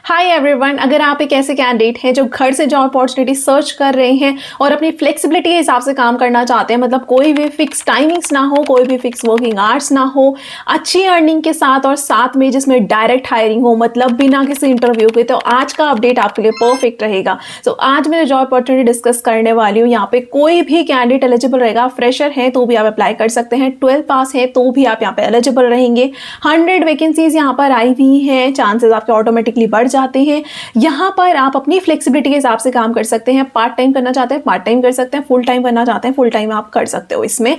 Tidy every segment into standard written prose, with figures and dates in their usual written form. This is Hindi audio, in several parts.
हाय एवरीवन, अगर आप एक ऐसे कैंडिडेट हैं जो घर से जॉब अपॉर्चुनिटी सर्च कर रहे हैं और अपनी फ्लेक्सिबिलिटी के हिसाब से काम करना चाहते हैं, मतलब कोई भी फिक्स टाइमिंग्स ना हो, कोई भी फिक्स वर्किंग आवर्स ना हो, अच्छी अर्निंग के साथ और साथ में जिसमें डायरेक्ट हायरिंग हो, मतलब बिना किसी इंटरव्यू के, तो आज का अपडेट आपके लिए परफेक्ट रहेगा। सो आज मैं जॉब अपॉर्चुनिटी डिस्कस करने वाली हूँ। यहाँ पे कोई भी कैंडिडेट एलिजिबल रहेगा। फ्रेशर है तो भी आप अप्लाई कर सकते हैं, 12 पास है तो भी आप यहाँ पे एलिजिबल रहेंगे। 100 वैकेंसीज यहाँ पर आई हुई हैं, चांसेस आपके ऑटोमेटिकली बढ़ जाते हैं। यहाँ पर आप अपनी फ्लेक्सिबिलिटी के हिसाब से काम कर सकते हैं। पार्ट टाइम करना चाहते हैं पार्ट टाइम कर सकते हैं, फुल टाइम करना चाहते हैं फुल टाइम आप कर सकते हो। इसमें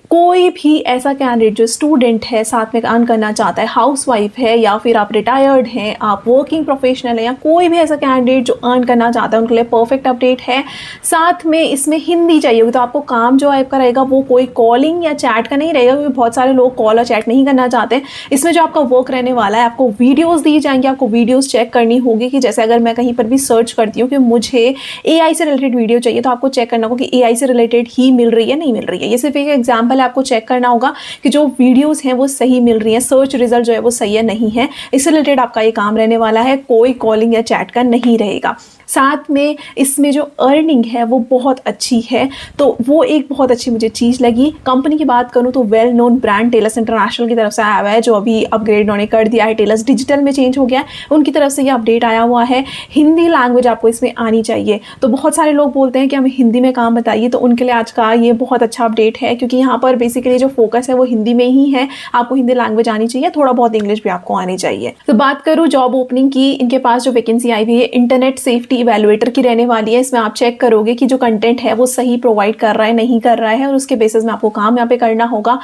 कोई भी ऐसा कैंडिडेट जो स्टूडेंट है, साथ में काम करना चाहता है, हाउसवाइफ है या फिर आप रिटायर्ड हैं, आप वर्किंग प्रोफेशनल है, या कोई भी ऐसा कैंडिडेट जो अर्न करना चाहता है, उनके लिए परफेक्ट अपडेट है। साथ में इसमें हिंदी चाहिए होगी, तो आपको काम जो आपका रहेगा वो कोई कॉलिंग या चैट का नहीं रहेगा, क्योंकि बहुत सारे लोग कॉल और चैट नहीं करना चाहते हैं। इसमें जो आपका वर्क रहने वाला है, आपको वीडियोस दी जाएंगी, आपको वीडियोस चेक करनी होगी कि जैसे अगर मैं कहीं पर भी सर्च करती हूँ कि मुझे एआई से रिलेटेड वीडियो चाहिए, तो आपको चेक करना होगा कि एआई से रिलेटेड ही मिल रही है नहीं मिल रही है। ये सिर्फ एक एग्जाम्पल है, आपको चेक करना होगा कि जो वीडियोस हैं वो सही मिल रही हैं, सर्च रिजल्ट जो है वो सही है नहीं है। इससे रिलेटेड आपका ये काम रहने वाला है, कोई कॉलिंग या चैट का नहीं रहेगा। साथ में इसमें जो अर्निंग है वो बहुत अच्छी है, तो वो एक बहुत अच्छी मुझे चीज़ लगी। कंपनी की बात करूँ तो well known brand tailors international की तरफ से आया हुआ है, जो अभी अपग्रेड उन्होंने कर दिया है, टेलर्स डिजिटल में चेंज हो गया है, उनकी तरफ से ये अपडेट आया हुआ है। हिंदी लैंग्वेज आपको इसमें आनी चाहिए। तो बहुत सारे लोग बोलते हैं कि हमें हिंदी में काम बताइए, तो उनके लिए आज का ये बहुत अच्छा अपडेट है, क्योंकि यहाँ पर बेसिकली जो फोकस है वो हिंदी में ही है। आपको हिंदी लैंग्वेज आनी चाहिए, थोड़ा बहुत इंग्लिश भी आपको आनी चाहिए। तो बात करूँ जॉब ओपनिंग की, इनके पास जो वैकेंसी आई हुई है इंटरनेट सेफ्टी इवैल्यूएटर की रहने वाली है। इसमें आप चेक करोगे कि जो कंटेंट है वो सही प्रोवाइड कर रहा है नहीं कर रहा है, और उसके बेसिस में आपको काम यहाँ पे करना होगा।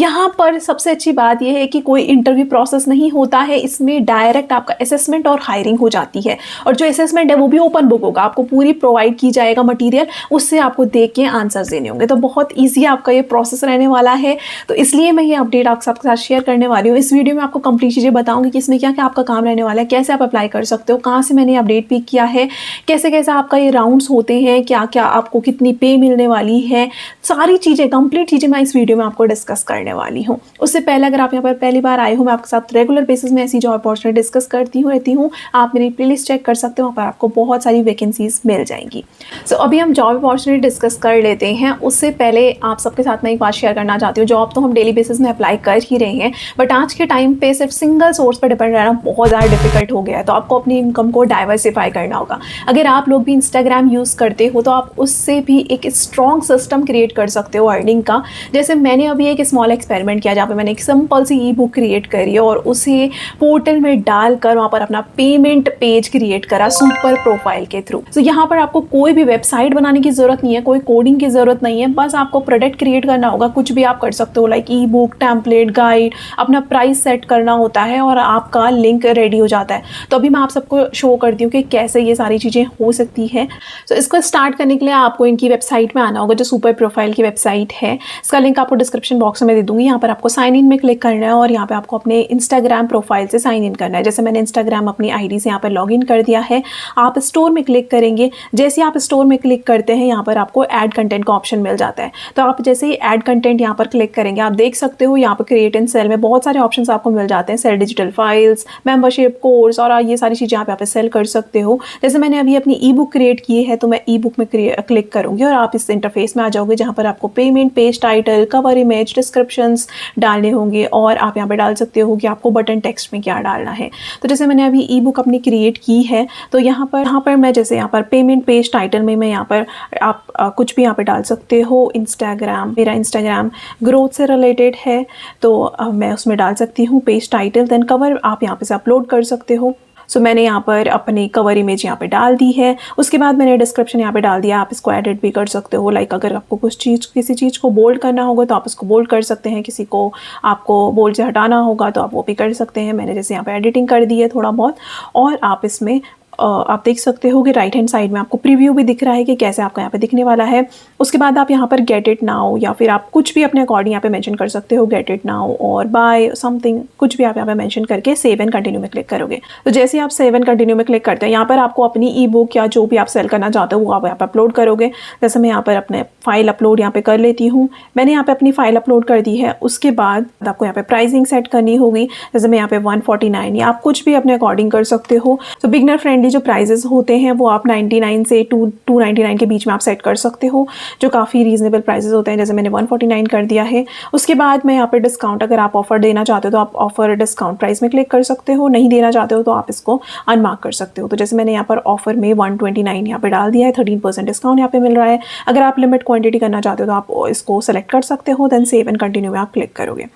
यहाँ पर सबसे अच्छी बात यह है कि कोई इंटरव्यू प्रोसेस नहीं होता है, इसमें डायरेक्ट आपका असेसमेंट और हायरिंग हो जाती है। और जो असेसमेंट है वो भी ओपन बुक होगा, आपको पूरी प्रोवाइड की जाएगा मटीरियल, उससे आपको देख के आंसर्स देने होंगे। तो बहुत ईजी आपका ये प्रोसेस रहने वाला है, तो इसलिए मैं ये अपडेट आप सबके साथ शेयर करने वाली हूँ। इस वीडियो में आपको कंप्लीट चीज़ें बताऊंगी कि इसमें क्या क्या आपका काम रहने वाला है, कैसे आप अप्लाई कर सकते हो, कहाँ से मैंने अपडेट पिक किया है, कैसे कैसे आपका ये राउंड्स होते हैं, क्या क्या आपको कितनी पे मिलने वाली है, सारी चीज़ें कंप्लीट चीज़ें मैं इस वीडियो में आपको डिस्कस करने वाली हूँ। उससे पहले अगर आप यहाँ पर पहली बार आए हो, मैं आपके साथ रेगुलर बेसिस में ऐसी जॉब अपॉर्चुनिटी डिस्कस करती रहती हूँ। आप मेरी प्लेलिस्ट चेक कर सकते हो, वहाँ पर आपको बहुत सारी वैकेंसीज मिल जाएंगी। सो अभी हम जॉब अपॉर्चुनिटी डिस्कस कर लेते हैं। उससे पहले आप सबके साथ मैं एक बात शेयर करना चाहती हूँ। जॉब तो हम डेली बेसिस में अप्लाई कर ही रहे हैं, बट आज के टाइम पे सिर्फ सिंगल सोर्स पर डिपेंड रहना बहुत ज़्यादा डिफिकल्ट हो गया है। तो आपको अपनी इनकम को डाइवर्सिफाई करना होगा। अगर आप लोग भी इंस्टाग्राम यूज़ करते हो तो आप उससे भी एक स्ट्रॉन्ग सिस्टम क्रिएट कर सकते हो अर्निंग का। जैसे मैंने अभी एक स्मॉल एक्सपेरिमेंट किया, जहाँ पे मैंने एक सिंपल सी ई बुक क्रिएट करी और उसे पोर्टल में डालकर वहाँ पर अपना पेमेंट पेज क्रिएट करा सुपर प्रोफाइल के थ्रू। तो यहाँ पर आपको कोई भी वेबसाइट बनाने की ज़रूरत नहीं है, कोई कोडिंग की ज़रूरत नहीं है, बस आपको प्रोडक्ट क्रिएट करना होगा। कुछ भी आप कर सकते हो, लाइक ई बुक, टेम्पलेट, गाइड, अपना प्राइस सेट करना होता है और आपका लिंक रेडी हो जाता है। तो अभी मैं आप सबको शो करती हूँ कि कैसे ये सारी चीज़ें हो सकती है। तो इसको स्टार्ट करने के लिए आपको इनकी वेबसाइट में आना होगा, जो सुपर प्रोफाइल की वेबसाइट है। इसका लिंक आपको डिस्क्रिप्शन बॉक्स में दे दूंगी। यहाँ पर आपको साइन इन में क्लिक करना है और यहाँ पे आपको अपने इंस्टाग्राम प्रोफाइल से साइन इन करना है। जैसे मैंने इंस्टाग्राम अपनी आईडी से यहाँ पर लॉग इन कर दिया है। आप स्टोर में क्लिक करेंगे। जैसे आप स्टोर में क्लिक करते हैं, यहाँ पर आपको ऐड कंटेंट का ऑप्शन मिल जाता है। तो आप जैसे ही ऐड कंटेंट यहाँ पर क्लिक करेंगे, आप देख सकते हो यहाँ पर क्रिएट इन सेल में बहुत सारे ऑप्शंस आपको मिल जाते हैं। Sell digital files, membership, course, और ये सारी चीज़ें आप यहाँ पे सेल कर सकते हो। जैसे मैंने अभी अपनी ई बुक क्रिएट की है, तो मैं ई बुक में क्लिक करूँगी और आप इस इंटरफेस में आ जाओगे, जहाँ पर आपको payment page, title, cover image, descriptions डालने होंगे और आप यहाँ पे डाल सकते हो कि आपको बटन टेक्स्ट में क्या डालना है। तो जैसे मैंने अभी ई बुक अपनी क्रिएट की है, तो यहाँ पर मैं जैसे यहाँ पर पेमेंट पेज टाइटल में मैं यहाँ पर आप कुछ भी यहाँ पे डाल सकते हो। इंस्टाग्राम, मेरा इंस्टाग्राम ग्रोथ से रिलेटेड है, तो मैं उसमें डाल सकती हूँ पेज टाइटल। देन कवर आप यहाँ पे से अपलोड कर सकते हो। सो मैंने यहाँ पर अपनी कवर इमेज यहाँ पे डाल दी है। उसके बाद मैंने डिस्क्रिप्शन यहाँ पे डाल दिया। आप इसको एडिट भी कर सकते हो, लाइक अगर आपको किसी चीज़ को बोल्ड करना होगा तो आप उसको बोल्ड कर सकते हैं, किसी को आपको बोल्ड से हटाना होगा तो आप वो भी कर सकते हैं। मैंने जैसे यहाँ पे एडिटिंग कर दी है थोड़ा बहुत, और आप इसमें आप देख सकते हो कि राइट हैंड साइड में आपको प्रीव्यू भी दिख रहा है कि कैसे आपका यहाँ पे दिखने वाला है। उसके बाद आप यहाँ पर गेट इट नाउ या फिर आप कुछ भी अपने अकॉर्डिंग यहाँ पे मेंशन कर सकते हो, गेट इट नाउ और बाय समथिंग, कुछ भी आप यहाँ पे मेंशन करके सेव एंड कंटिन्यू में क्लिक करोगे। तो जैसे आप सेव एंड कंटिन्यू में क्लिक करते हैं, यहाँ पर आपको अपनी ई बुक या जो भी आप सेल करना चाहते हो वो आप यहाँ पर अपलोड करोगे। जैसे मैं यहाँ पर अपने फाइल अपलोड यहाँ पे कर लेती हूँ। मैंने यहाँ पे अपनी फाइल अपलोड कर दी है। उसके बाद आपको यहाँ पे प्राइसिंग सेट करनी होगी। जैसे मैं यहाँ पे 149 या आप कुछ भी अपने अकॉर्डिंग कर सकते हो। तो बिगनर फ्रेंडली जो प्राइजेस होते हैं वो आप 99 से 299 के बीच में आप सेट कर सकते हो, जो काफ़ी रीजनेबल प्राइजेस होते हैं। जैसे मैंने 149 कर दिया है। उसके बाद मैं यहाँ पे डिस्काउंट, अगर आप ऑफर देना चाहते हो तो आप ऑफर डिस्काउंट प्राइस में क्लिक कर सकते हो, नहीं देना चाहते हो तो आप इसको अनमार्क कर सकते हो। तो जैसे मैंने यहाँ पर ऑफर में 129 यहाँ पे डाल दिया है, 13% डिस्काउंट यहाँ पे मिल रहा है। अगर आप लिमिट क्वांटिटी करना चाहते हो तो आप इसको सेलेक्ट कर सकते हो, देन सेव एंड कंटिन्यू में आप क्लिक करोगे।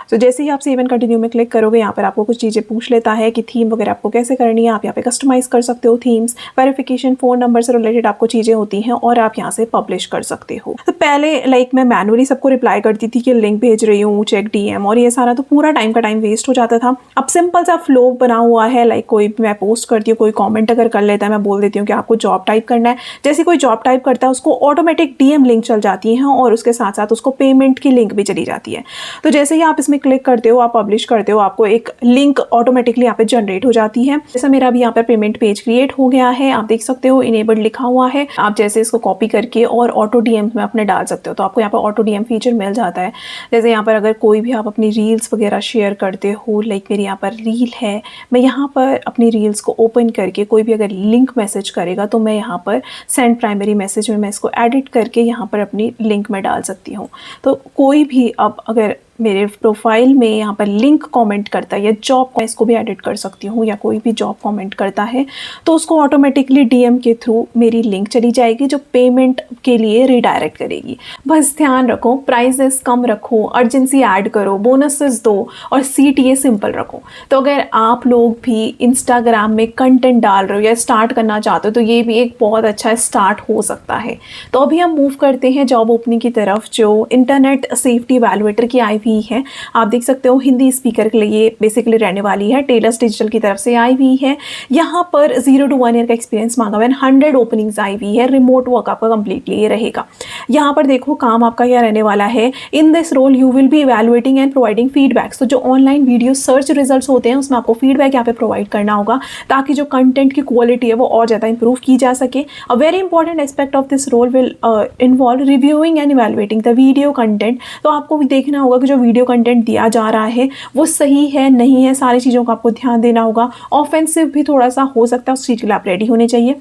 तो जैसे ही आप सेव एंड कंटिन्यू में क्लिक करोगे, यहाँ पर आपको कुछ चीज़ें पूछ लेता है कि थीम वगैरह आपको कैसे करनी है। आप यहाँ पे कस्टमाइज़ कर सकते हो थीम्स, वेरिफिकेशन, फ़ोन नंबर से रिलेटेड आपको चीज़ें होती हैं और आप यहाँ से पब्लिश कर सकते हो। तो पहले मैं मैनुअली सबको रिप्लाई करती थी कि लिंक भेज रही हूँ, चेक DM और ये सारा, तो पूरा टाइम का टाइम वेस्ट हो जाता था। अब सिंपल सा फ्लो बना हुआ है, कोई भी मैं पोस्ट करती हूँ, कोई कॉमेंट अगर कर लेता है, मैं बोल देती हूँ कि आपको जॉब टाइप करना है। जैसे कोई जॉब टाइप करता है उसको ऑटोमेटिक DM लिंक चल जाती है और उसके साथ साथ उसको पेमेंट की लिंक भी चली जाती है। तो जैसे ही आप इसमें क्लिक करते हो, आप पब्लिश करते हो, आपको एक लिंक ऑटोमेटिकली यहाँ पे जनरेट हो जाती है। जैसा मेरा भी यहाँ पर पेमेंट पेज क्रिएट हो गया है, आप देख सकते हो इनेबल्ड लिखा हुआ है। आप जैसे इसको कॉपी करके और ऑटो DM में अपने डाल सकते हो, तो आपको यहाँ पर ऑटो DM फीचर मिल जाता है। जैसे यहाँ पर अगर कोई भी आप अपनी रील्स वगैरह शेयर करते हो, मेरी यहाँ पर रील है, मैं यहाँ पर अपनी रील्स को ओपन करके कोई भी अगर लिंक मैसेज करेगा तो मैं यहाँ पर सेंड प्राइमरी मैसेज में मैं इसको एडिट करके यहाँ पर अपनी लिंक में डाल सकती हूँ। तो कोई भी अब अगर मेरे प्रोफाइल में यहाँ पर लिंक कमेंट करता है या जॉब, इसको भी एडिट कर सकती हूँ, या कोई भी जॉब कमेंट करता है तो उसको ऑटोमेटिकली DM के थ्रू मेरी लिंक चली जाएगी जो पेमेंट के लिए रिडायरेक्ट करेगी। बस ध्यान रखो, प्राइसेस कम रखो, अर्जेंसी ऐड करो, बोनसेस दो और CTA सिंपल रखो। तो अगर आप लोग भी इंस्टाग्राम में कंटेंट डाल रहे हो या स्टार्ट करना चाहते हो तो ये भी एक बहुत अच्छा स्टार्ट हो सकता है। तो अभी हम मूव करते हैं जॉब ओपनिंग की तरफ, जो इंटरनेट सेफ्टी इवैल्यूएटर की आई है। आप देख सकते हो हिंदी स्पीकर के लिए बेसिकली रहने वाली है, टेलर्स डिजिटल की तरफ से आई हुई है। यहाँ पर 0 to 1 ईयर का एक्सपीरियंस मांगा हुआ है, 100 ओपनिंग्स आई हुई है, रिमोट वर्क आपका कंप्लीटली रहेगा। यहाँ पर देखो काम आपका क्या रहने वाला है, in this role you will be evaluating and providing feedbacks. तो जो ऑनलाइन वीडियो सर्च रिजल्ट्स होते हैं उसमें आपको फीडबैक यहाँ पे प्रोवाइड करना होगा ताकि जो कंटेंट की क्वालिटी है वो और ज़्यादा इंप्रूव की जा सके। A very important aspect of this role will involve reviewing and evaluating the video content. तो आपको भी देखना होगा कि जो वीडियो कंटेंट दिया जा रहा है वो सही है नहीं है, सारी चीज़ों का आपको ध्यान देना होगा। ऑफेंसिव भी थोड़ा सा हो सकता है, उस चीज़ के लिए आप रेडी होने चाहिए।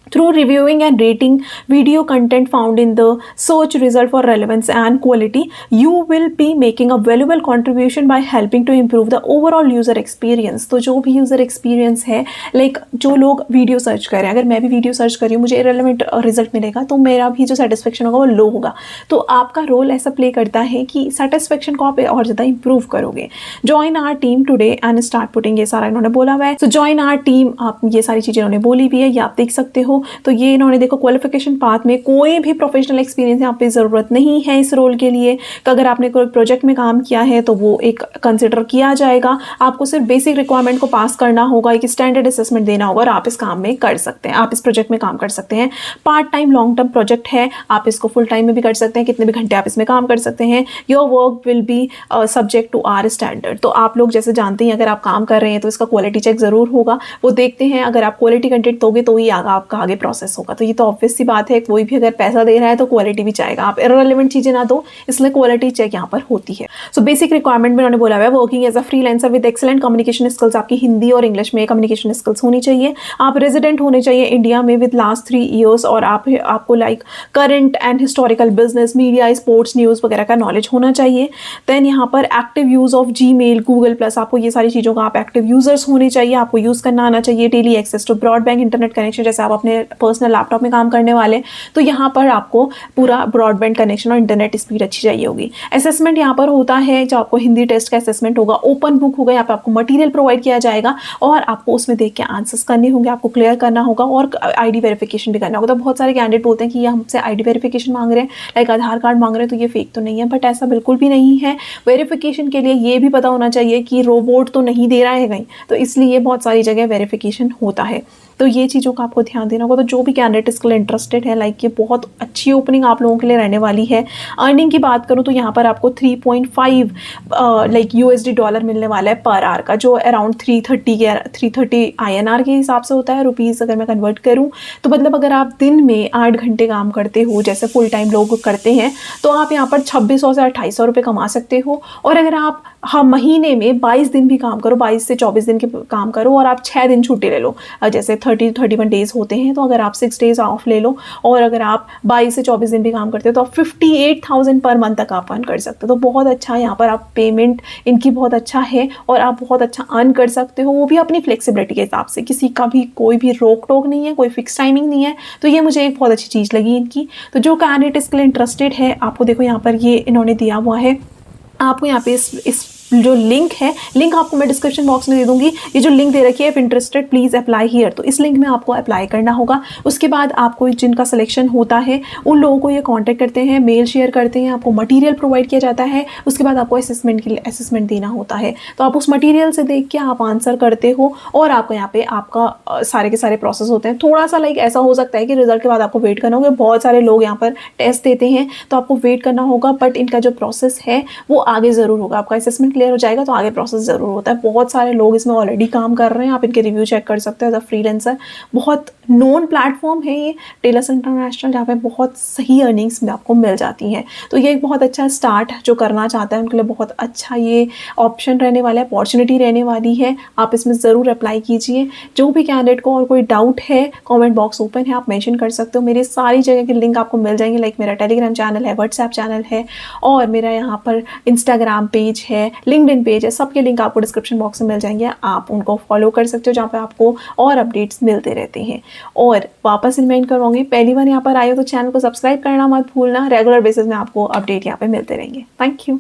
Through reviewing and rating video content found in the search result for relevance and quality, you will be making a valuable contribution by helping to improve the overall user experience। तो जो भी user experience है, जो लोग वीडियो सर्च कर रहे हैं, अगर मैं भी वीडियो सर्च कर रही हूँ, मुझे irrelevant रिजल्ट मिलेगा तो मेरा भी जो सेटिस्फेक्शन होगा वो लो होगा। तो आपका रोल ऐसा प्ले करता है कि सेटिस्फेक्शन को आप और ज़्यादा इंप्रूव करोगे। Join our team today and start putting, ये सारा इन्होंने बोला हुआ है। सो ज्वाइन आवर टीम, आप ये सारी चीज़ें इन्होंने बोली भी है, ये आप देख सकते हो। तो ये इन्होंने देखो क्वालिफिकेशन पाथ में कोई भी प्रोफेशनल एक्सपीरियंस यहाँ पे ज़रूरत नहीं है इस रोल के लिए। तो अगर आपने कोई प्रोजेक्ट में काम किया है तो वो एक कंसिडर किया जाएगा। आपको सिर्फ बेसिक रिक्वायरमेंट को पास करना होगा, एक स्टैंडर्ड असेसमेंट देना होगा और आप इस काम में कर सकते हैं, आप इस प्रोजेक्ट में काम कर सकते हैं। Part time long term project है, आप इसको फुल टाइम में भी कर सकते हैं, कितने भी घंटे आप इसमें काम कर सकते हैं। Your work will be subject to our standard. तो आप लोग जैसे जानते हैं अगर आप काम कर रहे हैं तो इसका क्वालिटी चेक ज़रूर होगा, वो देखते हैं। अगर आप क्वालिटी कंटेंट दोगे तो ही आपका आगे प्रोसेस होगा। तो ये तो ऑब्वियस सी बात है, कोई भी अगर पैसा दे रहा है तो क्वालिटी भी चाहेगा, आप इररिलेवेंट चीजें ना दो, इसलिए क्वालिटी चेक यहाँ पर होती है। सो बेसिक रिक्वायरमेंट में उन्होंने बोला हुआ है working as a freelancer with excellent communication skills. आपकी हिंदी और इंग्लिश में कम्युनिकेशन स्किल्स होनी चाहिए। आप रेजिडेंट होने चाहिए इंडिया में विद लास्ट 3 ईयर्स और आपको current and historical business, media, sports, news वगैरह का नॉलेज होना चाहिए। देन यहाँ पर active use of Gmail, Google plus, आपको ये सारी चीज़ों का आप एक्टिव यूजर्स होने चाहिए, आपको यूज़ करना आना चाहिए। Daily access to broadband internet connection, जैसे आप अपने वाले, पर्सनल लैपटॉप में काम करने वाले, तो यहाँ पर आपको पूरा ब्रॉडबैंड कनेक्शन और इंटरनेट स्पीड अच्छी चाहिए होगी। असेसमेंट यहाँ पर होता है, जो आपको हिंदी टेस्ट का असेसमेंट होगा, ओपन बुक होगा, यहाँ पर आपको मटीरियल प्रोवाइड किया जाएगा और आपको उसमें देख के आंसर्स करने होंगे, आपको क्लियर करना होगा और आईडी वेरिफिकेशन भी करना होगा। तो बहुत सारे कैंडिडेट बोलते हैं कि ये हमसे आईडी वेरिफिकेशन मांग रहे हैं, लाइक आधार कार्ड मांग रहे हैं, तो ये फेक तो नहीं है, बट ऐसा बिल्कुल भी नहीं है। वेरिफिकेशन के लिए ये भी पता होना चाहिए कि रोबोट तो नहीं दे रहा है कहीं, तो इसलिए बहुत सारी जगह वेरिफिकेशन होता है। तो ये चीज़ों का आपको ध्यान देना होगा। तो जो भी कैंडिडेट इसके लिए इंटरेस्टेड है, लाइक ये बहुत अच्छी ओपनिंग आप लोगों के लिए रहने वाली है। अर्निंग की बात करूँ तो यहाँ पर आपको 3.5 लाइक USD डॉलर मिलने वाला है पर आवर का, जो अराउंड 330 INR के हिसाब से होता है, रुपीज़ अगर मैं कन्वर्ट करूँ तो मतलब अगर आप दिन में 8 घंटे काम करते हो, जैसे फुल टाइम लोग करते हैं, तो आप यहाँ पर 2600 से 2800 रुपये कमा सकते हो। और अगर आप महीने में 22 दिन भी काम करो, 22 से 24 दिन के काम करो और आप 6 दिन छुट्टी ले लो, जैसे 30-31 डेज होते हैं, तो अगर आप 6 डेज ऑफ ले लो और अगर आप 22 से 24 दिन भी काम करते हो तो आप 58,000 पर मंथ तक आप अर्न कर सकते हो। तो बहुत अच्छा यहाँ पर आप पेमेंट इनकी बहुत अच्छा है और आप बहुत अच्छा अर्न कर सकते हो, वो भी अपनी फ्लेक्सिबिलिटी के हिसाब से। किसी का भी कोई भी रोक टोक नहीं है, कोई फिक्स टाइमिंग नहीं है, तो ये मुझे एक बहुत अच्छी चीज़ लगी इनकी। तो जो कैंडिडेट इसके लिए इंटरेस्टेड है, आपको देखो यहाँ पर ये इन्होंने दिया हुआ है, आपको यहाँ पे इस जो लिंक है, लिंक आपको मैं डिस्क्रिप्शन बॉक्स में दे दूंगी। ये जो लिंक दे रखी है, if interested please apply here, तो इस लिंक में आपको अप्लाई करना होगा। उसके बाद आपको जिनका सिलेक्शन होता है उन लोगों को ये कांटेक्ट करते हैं, मेल शेयर करते हैं, आपको मटेरियल प्रोवाइड किया जाता है। उसके बाद आपको असेसमेंट के लिए असेसमेंट देना होता है, तो आप उस मटीरियल से देख के आप आंसर करते हो और आपको यहाँ पे आपका सारे के सारे प्रोसेस होते हैं। थोड़ा सा लाइक ऐसा हो सकता है कि रिजल्ट के बाद आपको वेट करना होगा, बहुत सारे लोग यहाँ पर टेस्ट देते हैं तो आपको वेट करना होगा, बट इनका जो प्रोसेस है वो आगे ज़रूर होगा। आपका असेसमेंट क्लियर हो जाएगा तो आगे प्रोसेस ज़रूर होता है। बहुत सारे लोग इसमें ऑलरेडी काम कर रहे हैं, आप इनके रिव्यू चेक कर सकते हो एज अ फ्रीलांसर। बहुत नोन प्लेटफॉर्म है ये टेलर्स इंटरनेशनल, जहाँ पे बहुत सही अर्निंग्स में आपको मिल जाती हैं। तो ये एक बहुत अच्छा स्टार्ट जो करना चाहता है उनके लिए बहुत अच्छा ये ऑप्शन रहने वाला है, अपॉर्चुनिटी रहने वाली है। आप इसमें ज़रूर अप्लाई कीजिए। जो भी कैंडिडेट को और कोई डाउट है, कमेंट बॉक्स ओपन है, आप मेंशन कर सकते हो। मेरी सारी जगह के लिंक आपको मिल जाएंगे, लाइक मेरा टेलीग्राम चैनल है, व्हाट्सएप चैनल है और मेरा यहाँ पर इंस्टाग्राम पेज है, लिंक्डइन पेज है, सबके लिंक आपको डिस्क्रिप्शन बॉक्स में मिल जाएंगे। आप उनको फॉलो कर सकते हो, जहाँ पे आपको और अपडेट्स मिलते रहते हैं। और वापस रिमाइंड करवाऊंगी, पहली बार यहाँ पर आए हो तो चैनल को सब्सक्राइब करना मत भूलना। रेगुलर बेसिस में आपको अपडेट यहाँ पे मिलते रहेंगे। Thank you.